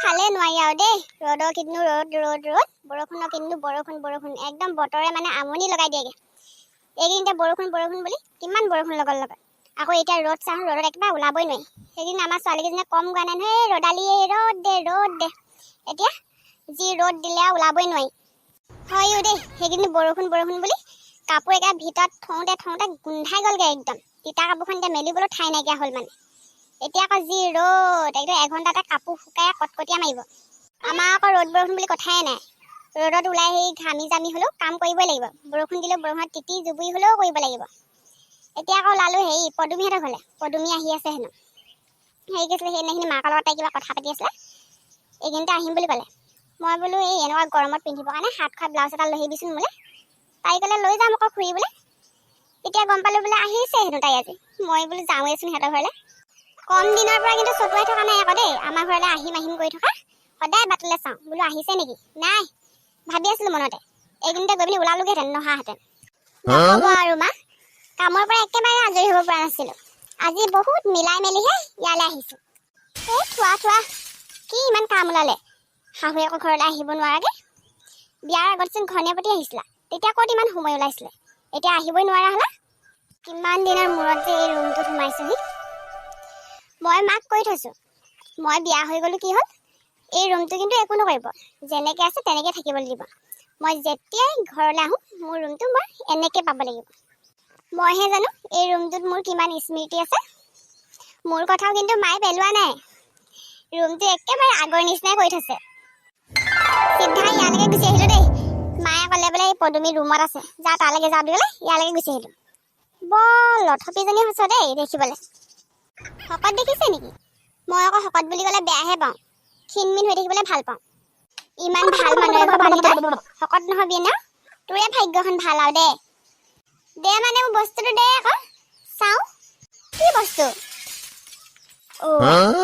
খালে নোৱাৰি আৰু দেই ৰ'দৰ কিনো ৰ'দ বৰষুণৰ কিনো বৰষুণ একদম বতৰে মানে আমনি লগাই দিয়েগে এইদিনতে বৰষুণ বুলি কিমান বৰষুণ লগত আকৌ এতিয়া ৰ'দ চাওঁ ৰ'দত একেবাৰে ওলাবই নোৱাৰি সেইদিন আমাৰ ছোৱালীকেইজনীয়ে কম গোৱা নাই নহয় ৰ'দালি ৰ'দ দে এতিয়া যি ৰ'দ দিলে আৰু ওলাবই নোৱাৰি হয়ো দেই সেইদিন বৰষুণ বুলি কাপোৰ একেবাৰে ভিতৰত থওঁতে গোন্ধাই গ'লগে একদম তিতা কাপোৰখন এতিয়া মেলিবলৈ ঠাই নাইকিয়া হ'ল মানে এতিয়া আকৌ যি ৰ'দ একদম এঘণ্টাতে কাপোৰ শুকাই কটকটীয়া মাৰিব আমাৰ আকৌ ৰ'দ বৰষুণ বুলি কথাই নাই ৰ'দত ওলাই আহি ঘামি জামি হ'লেও কাম কৰিবই লাগিব বৰষুণ দিলেও বৰষুণত তিতি জুবুৰি হ'লেও কৰিব লাগিব এতিয়া আকৌ ওলালো হেৰি পদুমীহঁতৰ ঘৰলৈ পদুমী আহি আছে হেনো হেৰি কৈছিলে সেইদিনাখিনি মাকৰ লগত তাই কিবা কথা পাতি আছিলে এইখিনিতে আহিম বুলি ক'লে মই বোলো এই এনেকুৱা গৰমত পিন্ধিবৰ কাৰণে হাত খোৱা ব্লাউজ এটা লৈ আহিবিচোন মোলৈ তাই ক'লে লৈ যাম আকৌ ফুৰিবলৈ এতিয়া গম পালোঁ বোলে আহিছে হেনো তাই আজি মই বোলো যাওঁৱেইচোন সিহঁতৰ ঘৰলৈ কম দিনৰ পৰা কিন্তু চটুৱাই থকা নাই আকৌ দেই আমাৰ ঘৰলৈ আহিম কৰি থকা সদায় বাটলৈ চাওঁ বোলো আহিছে নেকি নাই ভাবি আছিলোঁ মনতে এইদিনতে গৈ পিনি ওলালোগেহেঁতেন নহাহেঁতেন নক'ব আৰু মা কামৰ পৰা একেবাৰে আজৰি হ'ব পৰা নাছিলোঁ আজি বহুত মিলাই মেলিহে ইয়ালৈ আহিছোঁ এই থোৱা কি ইমান কাম ওলালে শাহুৱেকৰ ঘৰলৈ আহিব নোৱাৰাকৈ বিয়াৰ আগতচোন ঘনে প্ৰতি আহিছিলা তেতিয়া ক'ত ইমান সময় ওলাইছিলে এতিয়া আহিবই নোৱাৰা হ'লা কিমান দিনৰ মূৰত যে এই ৰুমটোত সোমাইছোহি মই মাক কৈ থৈছোঁ মই বিয়া হৈ গ'লোঁ কি হ'ল এই ৰুমটো কিন্তু একো নকৰিব যেনেকৈ আছে তেনেকৈ থাকিবলৈ দিব মই যেতিয়াই ঘৰলৈ আহোঁ মোৰ ৰুমটো মই এনেকৈ পাব লাগিব মইহে জানো এই ৰুমটোত মোৰ কিমান স্মৃতি আছে মোৰ কথাও কিন্তু মায়ে পেলোৱা নাই ৰুমটো একেবাৰে আগৰ নিচিনাই কৰি থৈছে চিধা ইয়ালৈকে গুচি আহিলোঁ দেই মায়ে ক'লে বোলে এই পদুমী ৰুমত আছে যা তালৈকে যাওঁ বুলি ক'লে ইয়ালৈকে গুচি আহিলোঁ বৰ লথপীজনী হৈছে দেই দেখিবলৈ শকত দেখিছে নেকি মই আকৌ শকত বুলি ক'লে বেয়াহে পাওঁ ক্ষীণমিন হৈ থাকিবলৈ ভাল পাওঁ ইমান ভাল মানুহ এঘৰ পালি তই শকত নহবি ন তোৰে ভাগ্যখন ভাল আৰু দে মানে মোৰ বস্তুটো দে আকৌ চাওঁ কি বস্তু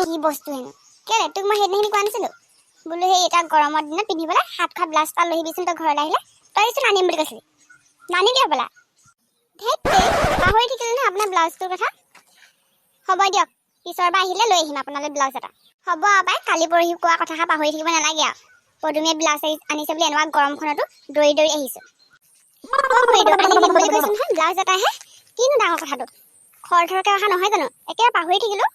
কি বস্তু হেনো কেলে তোক মই সেইদিনাখিনি কোৱা নাছিলোঁ বোলো সেই এতিয়া গৰমৰ দিনত পিন্ধিবলৈ হাত খোৱা ব্লাউজ এটা লৈ আহিবিচোন তই ঘৰলৈ আহিলে তইচোন আনিম বুলি কৈছিলি নানিলি হ'বলা ধেৎ পাহৰি থাকিলোঁ নহয় আপোনাৰ ব্লাউজটোৰ কথা হ'ব দিয়ক পিছৰবাৰ আহিলে লৈ আহিম আপোনালৈ ব্লাউজ এটা হ'ব আৰু পাই কালি পৰহি কোৱা কথাষাৰ পাহৰি থাকিব নালাগে আৰু পদুমীয়ে ব্লাউজ আনিছে বুলি এনেকুৱা গৰমখনতো দৌৰি আহিছোঁ আনি দিম বুলি কৈছোঁ নহয় ব্লাউজ এটাহে কিনো ডাঙৰ কথাটো খৰকৈ অহা নহয় জানো একেবাৰে পাহৰি থাকিলোঁ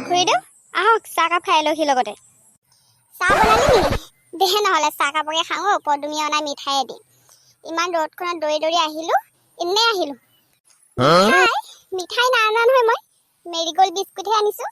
খুৰীদেউ আহক চাহকাপ খাই লওঁ সি লগতে চাহ বনালি নেকি দেহে নহ'লে চাহকাপকে খাওঁ পদুমীয়ে অনা মিঠাই দি ইমান ৰ'দখনত দৌৰি আহিলোঁ এনেই আহিলোঁ মিঠাই নাই অনা নহয় মই মেৰিগ'ল্ড বিস্কুটহে আনিছোঁ